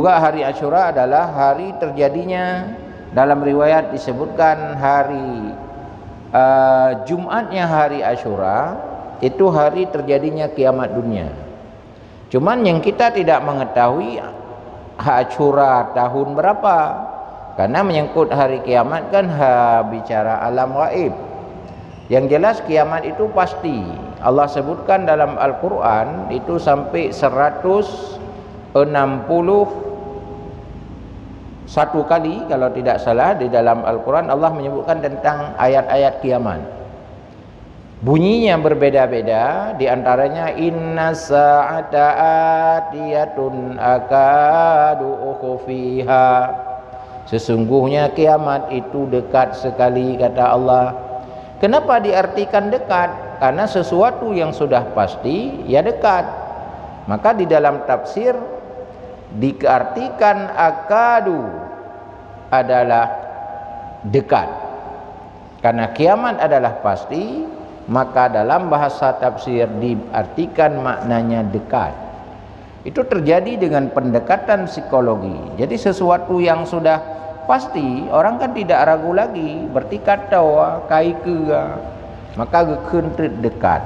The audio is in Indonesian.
Juga hari Asyura adalah hari terjadinya, dalam riwayat disebutkan hari Jumatnya hari Asyura itu hari terjadinya kiamat dunia. Cuman yang kita tidak mengetahui Asyura tahun berapa, karena menyangkut hari kiamat kan bicara alam gaib. Yang jelas kiamat itu pasti. Allah sebutkan dalam Al-Quran itu sampai 161 kali kalau tidak salah di dalam Al-Quran Allah menyebutkan tentang ayat-ayat kiamat. Bunyinya berbeda-beda, di antaranya inna sa'ata atiyatun akadu ukhfiha. Sesungguhnya kiamat itu dekat sekali, kata Allah. Kenapa diartikan dekat? Karena sesuatu yang sudah pasti ya dekat. Maka di dalam tafsir diartikan akadu adalah dekat. Karena kiamat adalah pasti, maka dalam bahasa tafsir diartikan maknanya dekat. Itu terjadi dengan pendekatan psikologi. Jadi sesuatu yang sudah pasti, orang kan tidak ragu lagi, berarti kata kai ke, maka gekentrit dekat.